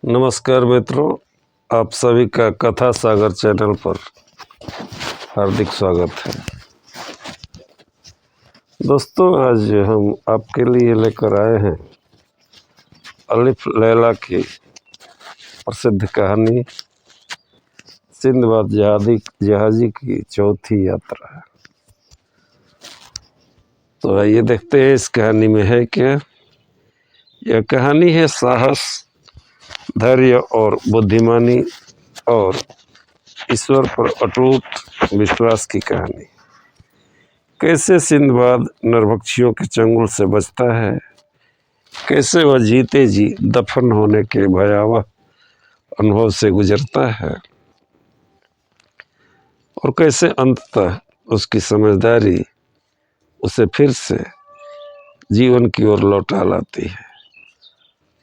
नमस्कार मित्रों, आप सभी का कथा सागर चैनल पर हार्दिक स्वागत है। दोस्तों, आज हम आपके लिए लेकर आए हैं अलिफ लैला की प्रसिद्ध कहानी सिंदबाद जहाजी की चौथी यात्रा। तो आइए देखते हैं इस कहानी में है क्या। यह कहानी है साहस, धैर्य और बुद्धिमानी और ईश्वर पर अटूट विश्वास की कहानी। कैसे सिंदबाद नरभक्षियों के चंगुल से बचता है, कैसे वह जीते जी दफन होने के भयावह अनुभव से गुजरता है और कैसे अंततः उसकी समझदारी उसे फिर से जीवन की ओर लौटा लाती है।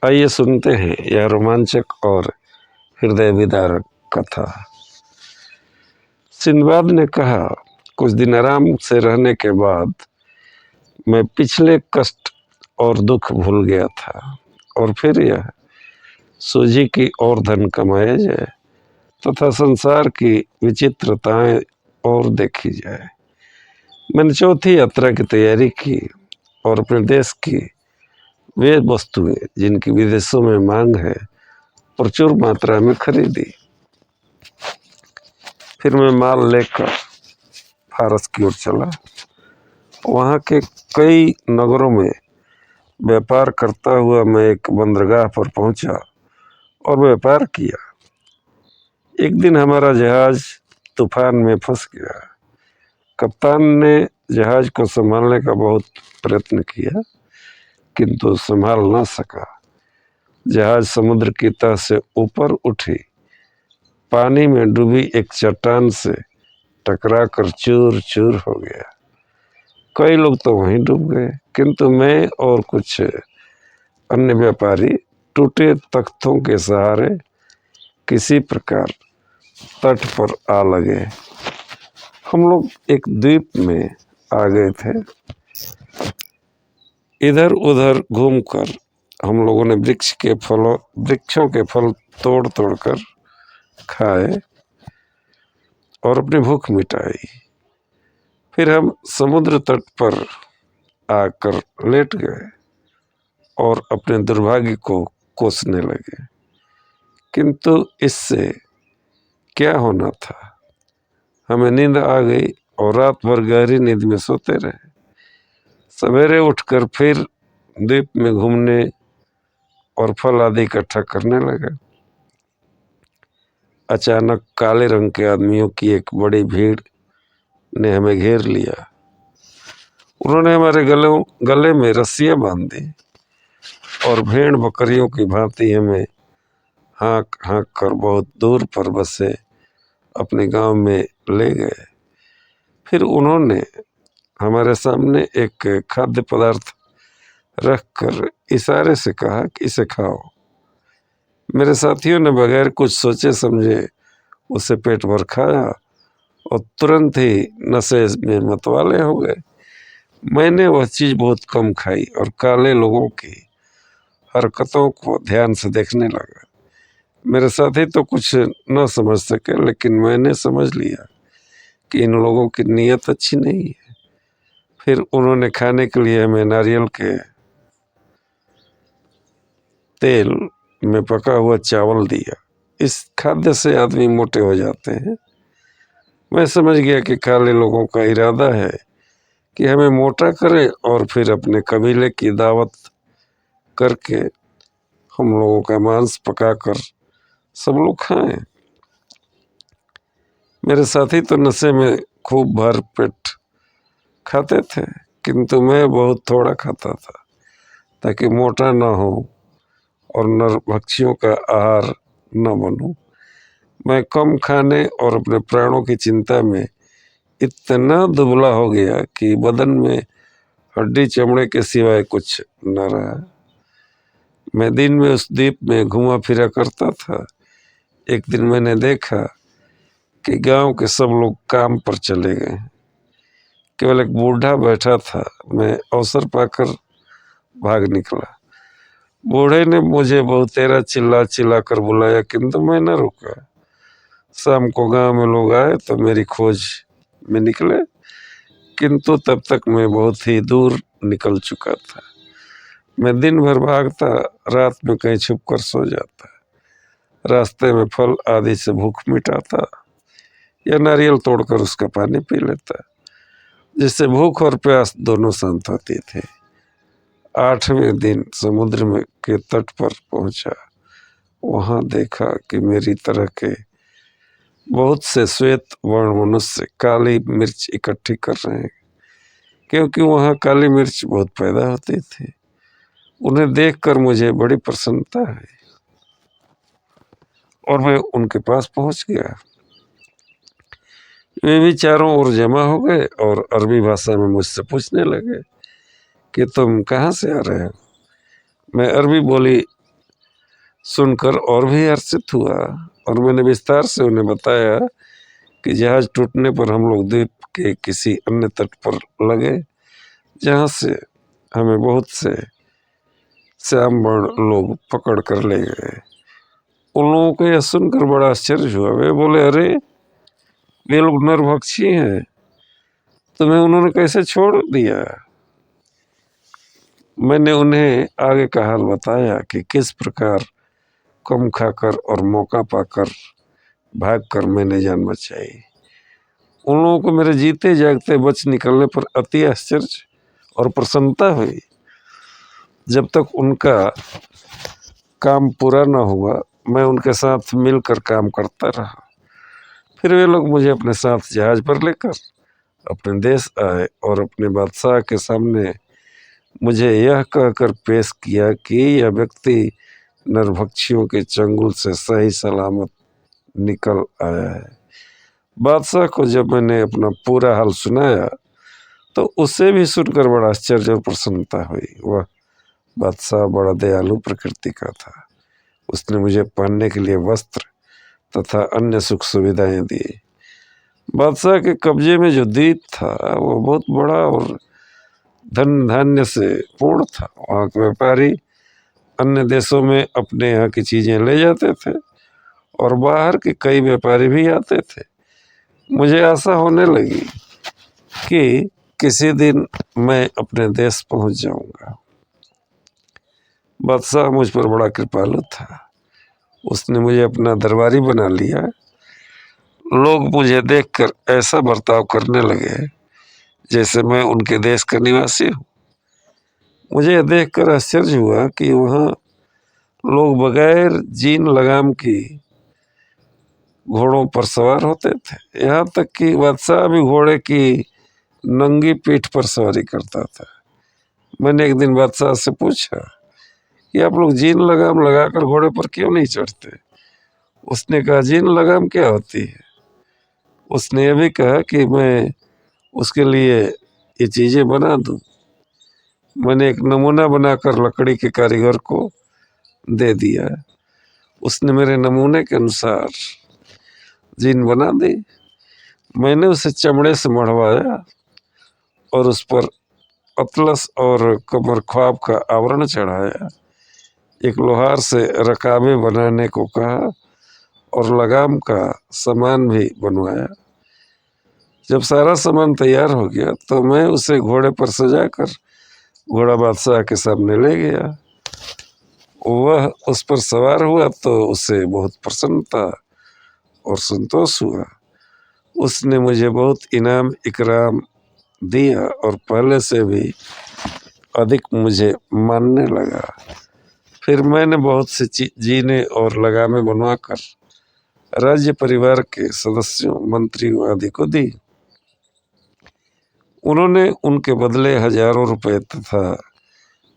आइए सुनते हैं यह रोमांचक और हृदय विदारक कथा। सिंदबाद ने कहा, कुछ दिन आराम से रहने के बाद मैं पिछले कष्ट और दुख भूल गया था और फिर यह सूझी की और धन कमाया जाए तथा संसार की विचित्रताएं और देखी जाए। मैंने चौथी यात्रा की तैयारी की और अपने देश की वे वस्तुएं जिनकी विदेशों में मांग है प्रचुर मात्रा में खरीदी। फिर मैं माल लेकर फारस की ओर चला। वहाँ के कई नगरों में व्यापार करता हुआ मैं एक बंदरगाह पर पहुंचा और व्यापार किया। एक दिन हमारा जहाज तूफान में फंस गया। कप्तान ने जहाज को संभालने का बहुत प्रयत्न किया किंतु संभाल न सका। जहाज समुद्र की तह से ऊपर उठी, पानी में डूबी एक चट्टान से टकरा कर चूर चूर हो गया। कई लोग तो वहीं डूब गए किंतु मैं और कुछ अन्य व्यापारी टूटे तख्तों के सहारे किसी प्रकार तट पर आ लगे। हम लोग एक द्वीप में आ गए थे। इधर उधर घूमकर हम लोगों ने वृक्षों के फल तोड़ तोड़ कर खाए और अपनी भूख मिटाई। फिर हम समुद्र तट पर आकर लेट गए और अपने दुर्भाग्य को कोसने लगे। किंतु इससे क्या होना था, हमें नींद आ गई और रात भर गहरी नींद में सोते रहे। सवेरे उठकर फिर द्वीप में घूमने और फल आदि इकट्ठा करने लगे। अचानक काले रंग के आदमियों की एक बड़ी भीड़ ने हमें घेर लिया। उन्होंने हमारे गले में रस्सियां बांध दी और भेड़ बकरियों की भांति हमें हाँक हाँक कर बहुत दूर पर बसे अपने गांव में ले गए। फिर उन्होंने हमारे सामने एक खाद्य पदार्थ रखकर इशारे से कहा कि इसे खाओ। मेरे साथियों ने बगैर कुछ सोचे समझे उसे पेट भर खाया और तुरंत ही नशे में मतवाले हो गए। मैंने वह चीज़ बहुत कम खाई और काले लोगों की हरकतों को ध्यान से देखने लगा। मेरे साथी तो कुछ न समझ सके लेकिन मैंने समझ लिया कि इन लोगों की नीयत अच्छी नहीं है। फिर उन्होंने खाने के लिए हमें नारियल के तेल में पका हुआ चावल दिया। इस खाद्य से आदमी मोटे हो जाते हैं। मैं समझ गया कि काले लोगों का इरादा है कि हमें मोटा करें और फिर अपने कबीले की दावत करके हम लोगों का मांस पकाकर सब लोग खाएं। मेरे साथी तो नशे में खूब भर पेट खाते थे किंतु मैं बहुत थोड़ा खाता था ताकि मोटा ना हो और नरभक्षियों का आहार न बनूं। मैं कम खाने और अपने प्राणों की चिंता में इतना दुबला हो गया कि बदन में हड्डी चमड़े के सिवाय कुछ न रहा। मैं दिन में उस द्वीप में घुमा फिरा करता था। एक दिन मैंने देखा कि गांव के सब लोग काम पर चले गए, केवल एक बूढ़ा बैठा था। मैं अवसर पाकर भाग निकला। बूढ़े ने मुझे बहुतेरा चिल्ला चिल्ला कर बुलाया, किंतु मैं न रुका। शाम को गांव में लोग आए तो मेरी खोज में निकले, किंतु तब तक मैं बहुत ही दूर निकल चुका था। मैं दिन भर भागता, रात में कहीं छुप कर सो जाता, रास्ते में फल आदि से भूख मिटाता या नारियल तोड़कर उसका पानी पी लेता, जिससे भूख और प्यास दोनों शांत होती थी। 8वें दिन समुद्र में के तट पर पहुंचा। वहां देखा कि मेरी तरह के बहुत से श्वेत वर्ण मनुष्य काली मिर्च इकट्ठी कर रहे हैं, क्योंकि वहां काली मिर्च बहुत पैदा होती थी। उन्हें देखकर मुझे बड़ी प्रसन्नता है और मैं उनके पास पहुंच गया। वे भी चारों ओर जमा हो गए और अरबी भाषा में मुझसे पूछने लगे कि तुम कहाँ से आ रहे हो। मैं अरबी बोली सुनकर और भी हर्षित हुआ और मैंने विस्तार से उन्हें बताया कि जहाज टूटने पर हम लोग द्वीप के किसी अन्य तट पर लगे, जहाँ से हमें बहुत से श्याम वर्ण लोग पकड़ कर ले गए। उन लोगों को यह सुनकर बड़ा आश्चर्य हुआ। वे बोले, अरे वे लोग नरभक्षी हैं, तुम्हें उन्होंने कैसे छोड़ दिया। मैंने उन्हें आगे का हाल बताया कि किस प्रकार कम खाकर और मौका पाकर भागकर मैंने जान बचाई। उन लोगों को मेरे जीते जागते बच निकलने पर अति आश्चर्य और प्रसन्नता हुई। जब तक उनका काम पूरा न हुआ, मैं उनके साथ मिलकर काम करता रहा। फिर वे लोग मुझे अपने साथ जहाज पर लेकर अपने देश आए और अपने बादशाह के सामने मुझे यह कहकर पेश किया कि यह व्यक्ति नरभक्षियों के चंगुल से सही सलामत निकल आया है। बादशाह को जब मैंने अपना पूरा हाल सुनाया तो उसे भी सुनकर बड़ा आश्चर्य और प्रसन्नता हुई। वह बादशाह बड़ा दयालु प्रकृति का था। उसने मुझे पहनने के लिए वस्त्र तथा अन्य सुख सुविधाएं दी। बादशाह के कब्जे में जो द्वीप था वो बहुत बड़ा और धन धान्य से पूर्ण था। वहाँ के व्यापारी अन्य देशों में अपने यहाँ की चीजें ले जाते थे और बाहर के कई व्यापारी भी आते थे। मुझे आशा होने लगी कि किसी दिन मैं अपने देश पहुंच जाऊंगा। बादशाह मुझ पर बड़ा कृपालु था। उसने मुझे अपना दरबारी बना लिया। लोग मुझे देखकर ऐसा बर्ताव करने लगे जैसे मैं उनके देश का निवासी हूँ। मुझे यह देखकर आश्चर्य हुआ कि वहाँ लोग बगैर जीन लगाम की घोड़ों पर सवार होते थे। यहाँ तक कि बादशाह भी घोड़े की नंगी पीठ पर सवारी करता था। मैंने एक दिन बादशाह से पूछा कि आप लोग जीन लगाम लगाकर घोड़े पर क्यों नहीं चढ़ते। उसने कहा, जीन लगाम क्या होती है। उसने यह भी कहा कि मैं उसके लिए ये चीजें बना दूं। मैंने एक नमूना बनाकर लकड़ी के कारीगर को दे दिया। उसने मेरे नमूने के अनुसार जीन बना दी। मैंने उसे चमड़े से मढ़वाया और उस पर अतलस और कमर ख्वाब का आवरण चढ़ाया। एक लोहार से रकाबे बनाने को कहा और लगाम का सामान भी बनवाया। जब सारा सामान तैयार हो गया तो मैं उसे घोड़े पर सजाकर घोड़ा बादशाह के सामने ले गया। वह उस पर सवार हुआ तो उसे बहुत प्रसन्नता और संतोष हुआ। उसने मुझे बहुत इनाम इकराम दिया और पहले से भी अधिक मुझे मानने लगा। फिर मैंने बहुत से जीने और लगामें बनवाकर राज्य परिवार के सदस्यों, मंत्रियों आदि को दी। उन्होंने उनके बदले हजारों रुपए तथा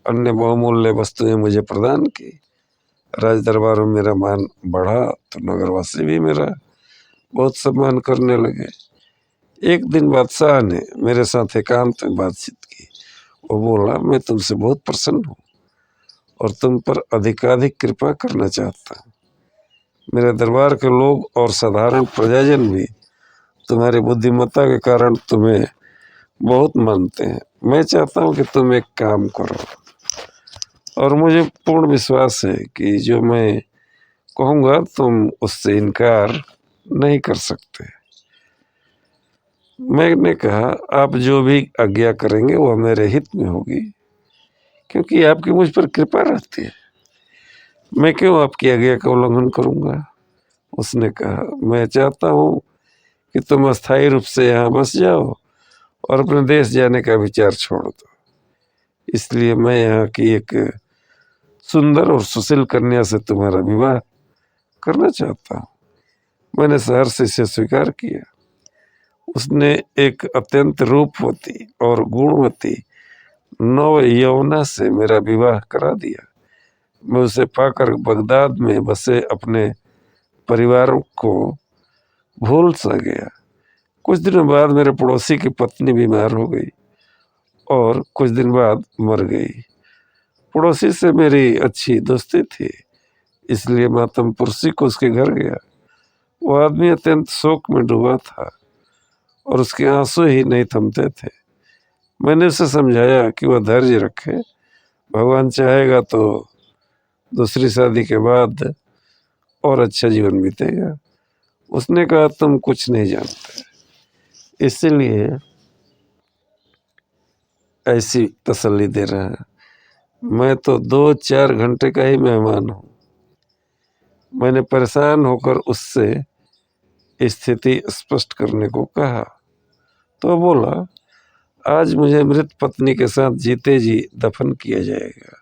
अन्य बहुमूल्य वस्तुएं मुझे प्रदान की। राज दरबार में मेरा मान बढ़ा तो नगरवासी भी मेरा बहुत सम्मान करने लगे। एक दिन बादशाह ने मेरे साथ एकांत में बातचीत की। वो बोला, मैं तुमसे बहुत प्रसन्न हूँ और तुम पर अधिकाधिक कृपा करना चाहता हूँ। मेरे दरबार के लोग और साधारण प्रजाजन भी तुम्हारी बुद्धिमत्ता के कारण तुम्हें बहुत मानते हैं। मैं चाहता हूँ कि तुम एक काम करो और मुझे पूर्ण विश्वास है कि जो मैं कहूँगा तुम उससे इनकार नहीं कर सकते। मैंने कहा, आप जो भी आज्ञा करेंगे वो मेरे हित में होगी, क्योंकि आपकी मुझ पर कृपा रहती है। मैं क्यों आपकी आज्ञा का उल्लंघन करूँगा। उसने कहा, मैं चाहता हूँ कि तुम अस्थायी रूप से यहाँ बस जाओ और अपने देश जाने का विचार छोड़ दो। इसलिए मैं यहाँ की एक सुंदर और सुशील कन्या से तुम्हारा विवाह करना चाहता हूँ। मैंने सहर्ष से इसे स्वीकार किया। उसने एक अत्यंत रूपवती और गुणवती नव यौवना से मेरा विवाह करा दिया। मैं उसे पाकर बगदाद में बसे अपने परिवार को भूल सा गया। कुछ दिनों बाद मेरे पड़ोसी की पत्नी बीमार हो गई और कुछ दिन बाद मर गई। पड़ोसी से मेरी अच्छी दोस्ती थी, इसलिए मातमपुरसी को उसके घर गया। वो आदमी अत्यंत शोक में डूबा था और उसके आंसू ही नहीं थमते थे। मैंने उसे समझाया कि वह धैर्य रखे, भगवान चाहेगा तो दूसरी शादी के बाद और अच्छा जीवन बीतेगा। उसने कहा, तुम कुछ नहीं जानते, इसीलिए ऐसी तसल्ली दे रहा है। मैं तो 2-4 घंटे का ही मेहमान हूँ। मैंने परेशान होकर उससे स्थिति स्पष्ट करने को कहा तो बोला, आज मुझे मृत पत्नी के साथ जीते जी दफन किया जाएगा।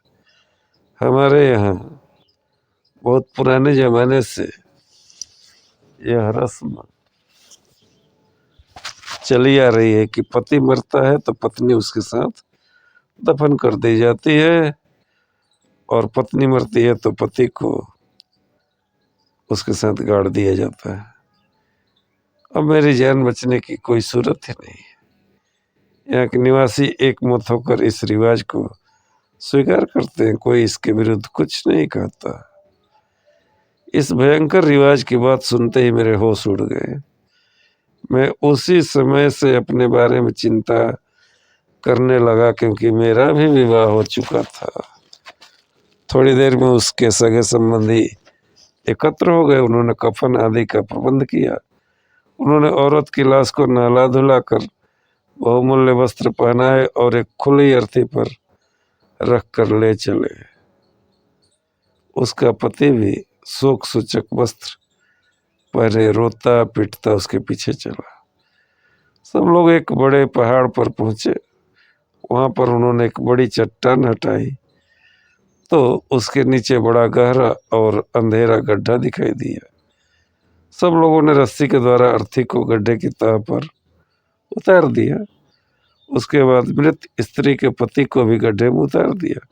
हमारे यहाँ बहुत पुराने जमाने से यह रस्म चली आ रही है कि पति मरता है तो पत्नी उसके साथ दफन कर दी जाती है, और पत्नी मरती है तो पति को उसके साथ गाड़ दिया जाता है। अब मेरी जान बचने की कोई सूरत ही नहीं है। यहाँ के निवासी एक मत होकर इस रिवाज को स्वीकार करते हैं, कोई इसके विरुद्ध कुछ नहीं कहता। इस भयंकर रिवाज की बात सुनते ही मेरे होश उड़ गए। मैं उसी समय से अपने बारे में चिंता करने लगा, क्योंकि मेरा भी विवाह हो चुका था। थोड़ी देर में उसके सगे संबंधी एकत्र हो गए। उन्होंने कफन आदि का प्रबंध किया। उन्होंने औरत की लाश को नहला धुला कर बहुमूल्य वस्त्र पहनाए और एक खुली अर्थी पर रख कर ले चले। उसका पति भी शोक सूचक वस्त्र पहने रोता पीटता उसके पीछे चला। सब लोग एक बड़े पहाड़ पर पहुंचे। वहां पर उन्होंने एक बड़ी चट्टान हटाई तो उसके नीचे बड़ा गहरा और अंधेरा गड्ढा दिखाई दिया। सब लोगों ने रस्सी के द्वारा अर्थी को गड्ढे की तह पर उतार दिया। उसके बाद मृत स्त्री के पति को भी गड्ढे में उतार दिया।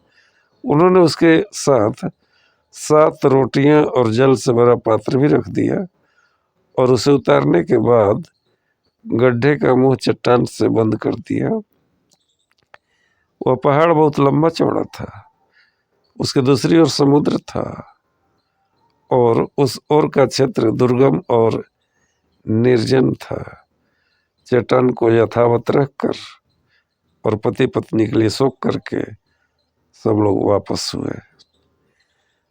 उन्होंने उसके साथ 7 रोटियां और जल से भरा पात्र भी रख दिया और उसे उतारने के बाद गड्ढे का मुंह चट्टान से बंद कर दिया। वह पहाड़ बहुत लंबा चौड़ा था। उसके दूसरी ओर समुद्र था और उस ओर का क्षेत्र दुर्गम और निर्जन था। चट्टान को यथावत रखकर और पति पत्नी के लिए शोक करके सब लोग वापस हुए।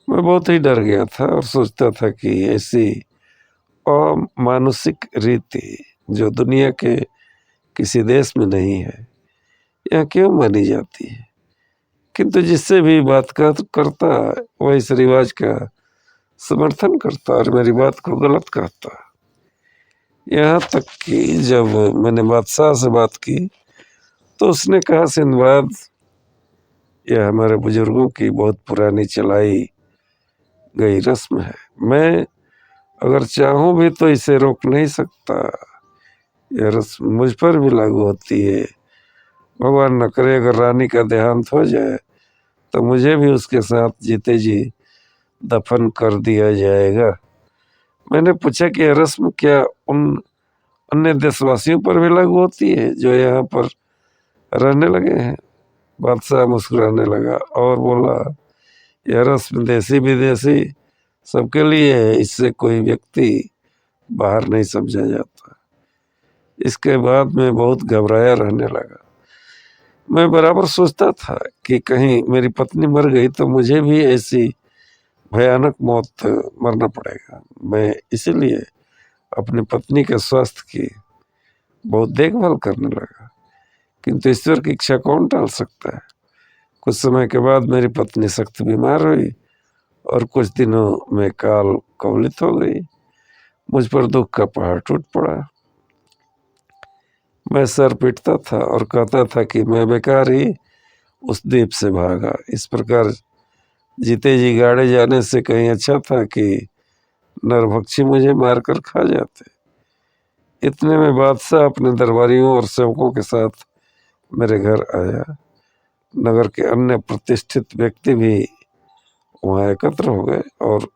मैं बहुत ही डर गया था और सोचता था कि ऐसी अमानुषिक रीति जो दुनिया के किसी देश में नहीं है, यहाँ क्यों मानी जाती है। किंतु जिससे भी बात करता वह इस रिवाज का समर्थन करता और मेरी बात को गलत कहता। यहाँ तक कि जब मैंने बादशाह से बात की तो उसने कहा, सिंदबाद, यह हमारे बुजुर्गों की बहुत पुरानी चलाई गई रस्म है। मैं अगर चाहूँ भी तो इसे रोक नहीं सकता। यह रस्म मुझ पर भी लागू होती है। भगवान न करे अगर रानी का देहांत हो जाए तो मुझे भी उसके साथ जीते जी दफन कर दिया जाएगा। मैंने पूछा कि यह रस्म क्या उन अन्य देशवासियों पर भी लागू होती है जो यहाँ पर रहने लगे हैं। बादशाह मुस्कुराने लगा और बोला, यह रस्म देसी विदेशी सबके लिए है, इससे कोई व्यक्ति बाहर नहीं समझा जाता। इसके बाद मैं बहुत घबराया रहने लगा। मैं बराबर सोचता था कि कहीं मेरी पत्नी मर गई तो मुझे भी ऐसी भयानक मौत मरना पड़ेगा। मैं इसीलिए अपनी पत्नी के स्वास्थ्य की बहुत देखभाल करने लगा, किंतु ईश्वर की इच्छा कौन टाल सकता है। कुछ समय के बाद मेरी पत्नी सख्त बीमार हुई और कुछ दिनों में काल कवलित हो गई। मुझ पर दुख का पहाड़ टूट पड़ा। मैं सर पीटता था और कहता था कि मैं बेकार ही उस द्वीप से भागा। इस प्रकार जीते जी गाड़े जाने से कहीं अच्छा था कि नरभक्षी मुझे मारकर खा जाते। इतने में बादशाह अपने दरबारियों और सेवकों के साथ मेरे घर आया। नगर के अन्य प्रतिष्ठित व्यक्ति भी वहां एकत्र हो गए और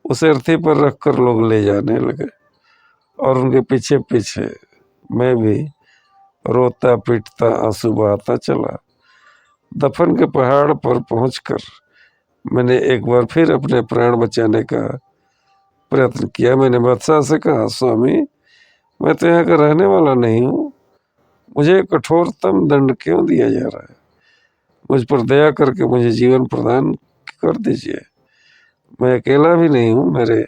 उसे अर्थी पर रखकर लोग ले जाने लगे और उनके पीछे पीछे मैं भी रोता पीटता आंसू बहाता चला। दफन के पहाड़ पर पहुंचकर मैंने एक बार फिर अपने प्राण बचाने का प्रयत्न किया। मैंने बादशाह से कहा, स्वामी, मैं तो यहाँ का रहने वाला नहीं हूँ, मुझे कठोरतम दंड क्यों दिया जा रहा है? मुझ पर दया करके मुझे जीवन प्रदान कर दीजिए। मैं अकेला भी नहीं हूँ, मेरे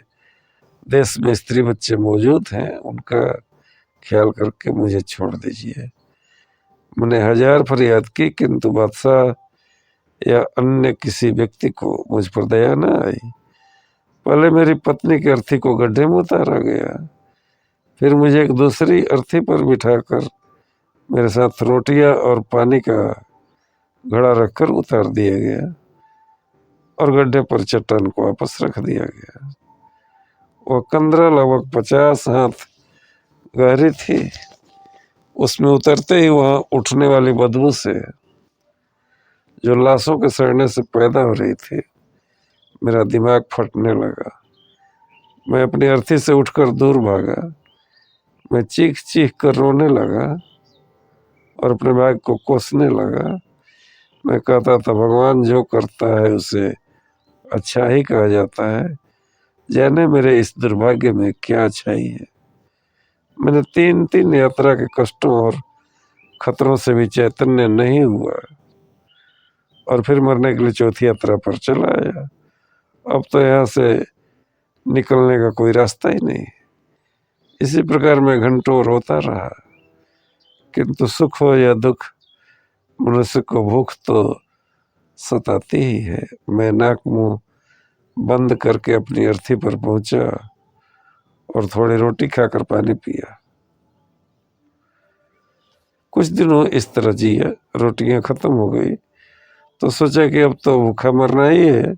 देश में स्त्री बच्चे मौजूद हैं, उनका ख्याल करके मुझे छोड़ दीजिए। मैंने हजार फरियाद की, किंतु बादशाह या अन्य किसी व्यक्ति को मुझ पर दया न आई। पहले मेरी पत्नी की अर्थी को गड्ढे में उतारा गया, फिर मुझे एक दूसरी अर्थी पर बिठाकर मेरे साथ रोटियां और पानी का घड़ा रखकर उतार दिया गया और गड्ढे पर चट्टान को वापस रख दिया गया। वह कंदरा लगभग 50 हाथ गहरी थी। उसमें उतरते ही वहां उठने वाली बदबू से, जो लाशों के सड़ने से पैदा हो रही थी, मेरा दिमाग फटने लगा। मैं अपनी अर्थी से उठकर दूर भागा। मैं चीख चीख कर रोने लगा और अपने भाग को कोसने लगा। मैं कहता था, भगवान जो करता है उसे अच्छा ही कहा जाता है, जाने मेरे इस दुर्भाग्य में क्या अच्छाई है। मैंने 3 यात्रा के कष्टों और खतरों से भी चैतन्य नहीं हुआ और फिर मरने के लिए चौथी यात्रा पर चला आया। अब तो यहाँ से निकलने का कोई रास्ता ही नहीं। इसी प्रकार मैं घंटों रोता रहा, किंतु सुख हो या दुख, मनुष्य को भूख तो सताती ही है। मैं नाक मुंह बंद करके अपनी अर्थी पर पहुंचा और थोड़ी रोटी खाकर पानी पिया। कुछ दिनों इस तरह जिया। रोटियां खत्म हो गई तो सोचा कि अब तो भूखा मरना ही है।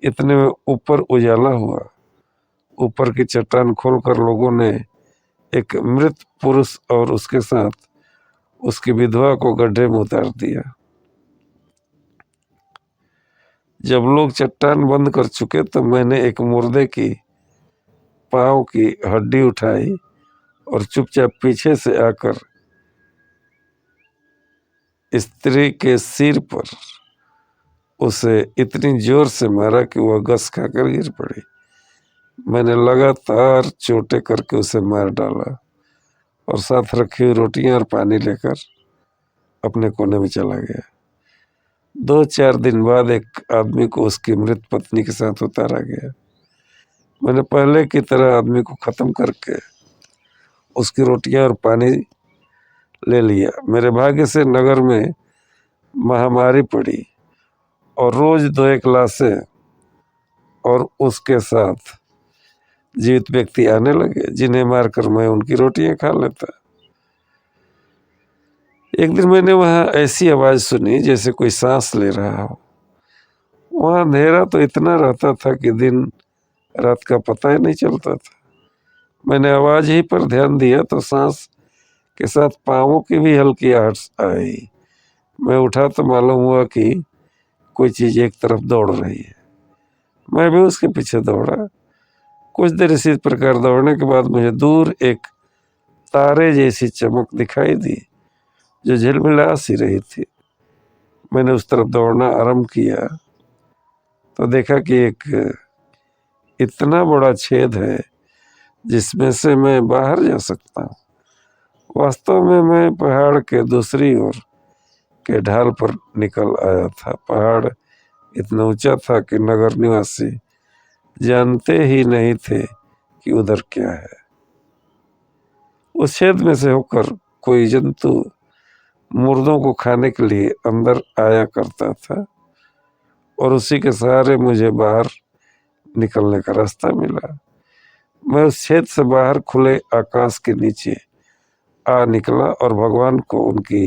इतने में ऊपर उजाला हुआ। ऊपर की चट्टान खोलकर लोगों ने एक मृत पुरुष और उसके साथ उसकी विधवा को गड्ढे में उतार दिया। जब लोग चट्टान बंद कर चुके तो मैंने एक मुर्दे की पांव की हड्डी उठाई और चुपचाप पीछे से आकर स्त्री के सिर पर उसे इतनी जोर से मारा कि वह गस खाकर गिर पड़ी। मैंने लगातार चोटें करके उसे मार डाला और साथ रखी हुई रोटियां और पानी लेकर अपने कोने में चला गया। 2-4 दिन बाद एक आदमी को उसकी मृत पत्नी के साथ उतारा गया। मैंने पहले की तरह आदमी को खत्म करके उसकी रोटियां और पानी ले लिया। मेरे भाग्य से नगर में महामारी पड़ी और रोज 2-1 लाशें और उसके साथ जीवित व्यक्ति आने लगे, जिन्हें मारकर मैं उनकी रोटियां खा लेता। एक दिन मैंने वहां ऐसी आवाज सुनी जैसे कोई सांस ले रहा हो। वहां अंधेरा तो इतना रहता था कि दिन रात का पता ही नहीं चलता था। मैंने आवाज ही पर ध्यान दिया तो सांस के साथ पांवों की भी हल्की आहट आई। मैं उठा तो मालूम हुआ कि कोई चीज एक तरफ दौड़ रही है। मैं भी उसके पीछे दौड़ा। कुछ देर इसी प्रकार दौड़ने के बाद मुझे दूर एक तारे जैसी चमक दिखाई दी जो झिलमिला सी रही थी। मैंने उस तरफ दौड़ना आरंभ किया तो देखा कि एक इतना बड़ा छेद है जिसमें से मैं बाहर जा सकता हूँ। वास्तव में मैं पहाड़ के दूसरी ओर के ढाल पर निकल आया था। पहाड़ इतना ऊंचा था कि नगर निवासी जानते ही नहीं थे कि उधर क्या है। उस छेद में से होकर कोई जंतु मुर्दों को खाने के लिए अंदर आया करता था और उसी के सहारे मुझे बाहर निकलने का रास्ता मिला। मैं उस छेद से बाहर खुले आकाश के नीचे आ निकला और भगवान को उनकी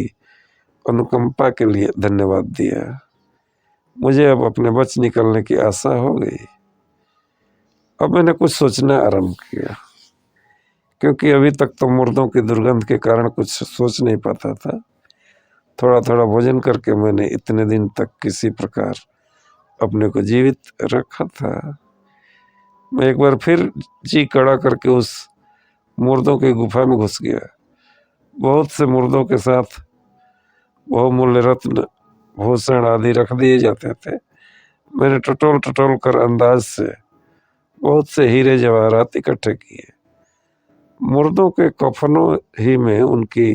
अनुकंपा के लिए धन्यवाद दिया। मुझे अब अपने बच निकलने की आशा हो गई। अब मैंने कुछ सोचना आरंभ किया, क्योंकि अभी तक तो मुर्दों की दुर्गंध के कारण कुछ सोच नहीं पाता था। थोड़ा थोड़ा भोजन करके मैंने इतने दिन तक किसी प्रकार अपने को जीवित रखा था। मैं एक बार फिर जी कड़ा करके उस मुर्दों की गुफा में घुस गया। बहुत से मुर्दों के साथ बहुमूल्य रत्न भूषण आदि रख दिए जाते थे। मैंने टटोल टटोल कर अंदाज से बहुत से हीरे जवाहरात इकट्ठे किए। मुर्दों के कफनों ही में उनकी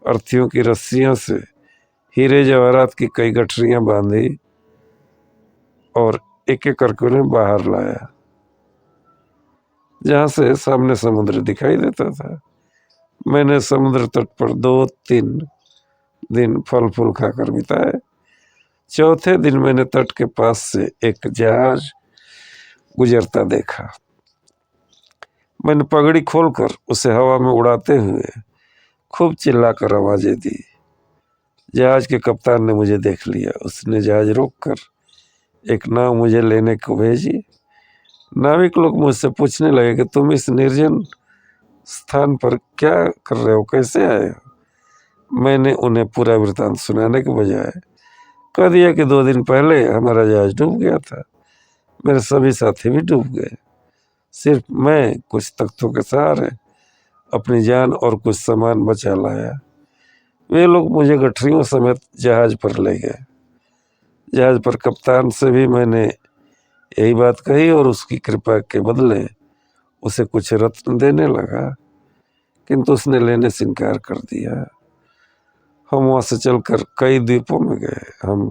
अर्थियों की रस्सियों से हीरे जवाहरात की कई गठरियां बांधी और एक एक करके उन्हें बाहर लाया, जहां से सामने समुद्र दिखाई देता था। मैंने समुद्र तट पर 2-3 दिन फल फूल खाकर बिताए। चौथे दिन मैंने तट के पास से एक जहाज गुजरता देखा। मैंने पगड़ी खोलकर उसे हवा में उड़ाते हुए खूब चिल्लाकर आवाजें दी। जहाज के कप्तान ने मुझे देख लिया। उसने जहाज रोककर एक नाव मुझे लेने को भेजी। नाविक लोग मुझसे पूछने लगे कि तुम इस निर्जन स्थान पर क्या कर रहे हो, कैसे आए हो? मैंने उन्हें पूरा वृतांत सुनाने के बजाय कह दिया कि 2 दिन पहले हमारा जहाज डूब गया था। मेरे सभी साथी भी डूब गए। सिर्फ मैं कुछ तख्तों के सहारे अपनी जान और कुछ सामान बचा लाया। वे लोग मुझे गठरियों समेत जहाज पर ले गए। जहाज पर कप्तान से भी मैंने यही बात कही और उसकी कृपा के बदले उसे कुछ रत्न देने लगा, किंतु उसने लेने से इनकार कर दिया। हम वहां से चलकर कई द्वीपों में गए। हम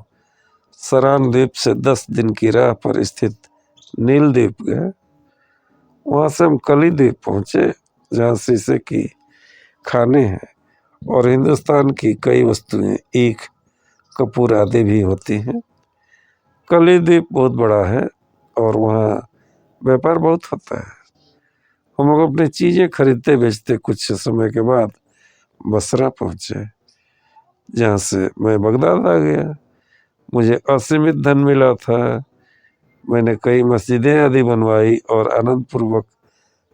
सरान द्वीप से 10 दिन की राह पर स्थित नील द्वीप गए। वहां से हम कली द्वीप पहुंचे, जहाँ शीशे की खाने हैं और हिंदुस्तान की कई वस्तुएं ईख कपूर आदि भी होती हैं। कली द्वीप बहुत बड़ा है और वहाँ व्यापार बहुत होता है। हम लोग अपनी चीजें खरीदते बेचते कुछ समय के बाद बसरा पहुंचे, जहाँ से मैं बगदाद आ गया। मुझे असीमित धन मिला था। मैंने कई मस्जिदें आदि बनवाई और आनंद पूर्वक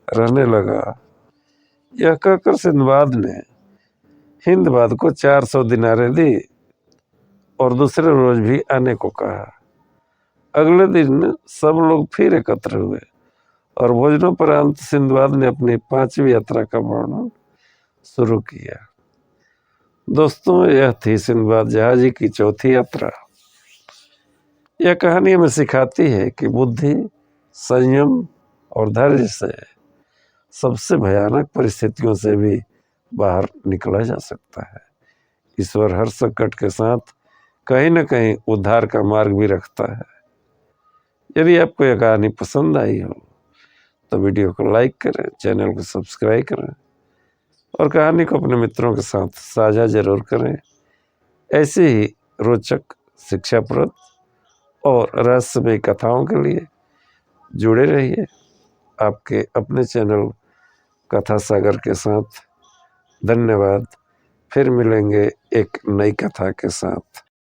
रहने लगा। यह कहकर सिंदबाद ने हिंदबाद को 400 दिनारें दी और दूसरे रोज भी आने को कहा। अगले दिन सब लोग फिर एकत्र हुए और भोजनोपरांत सिंदबाद ने अपनी 5वीं यात्रा का वर्णन शुरू किया। दोस्तों, यह थी सिंदबाद जहाजी की 4थी यात्रा। यह कहानी हमें सिखाती है कि बुद्धि, संयम और धैर्य से सबसे भयानक परिस्थितियों से भी बाहर निकला जा सकता है। ईश्वर हर संकट के साथ कहीं न कहीं उद्धार का मार्ग भी रखता है। यदि आपको यह कहानी पसंद आई हो तो वीडियो को लाइक करें, चैनल को सब्सक्राइब करें और कहानी को अपने मित्रों के साथ साझा जरूर करें। ऐसे ही रोचक, शिक्षाप्रद और रहस्यमय कथाओं के लिए जुड़े रहिए आपके अपने चैनल कथा सागर के साथ। धन्यवाद। फिर मिलेंगे एक नई कथा के साथ।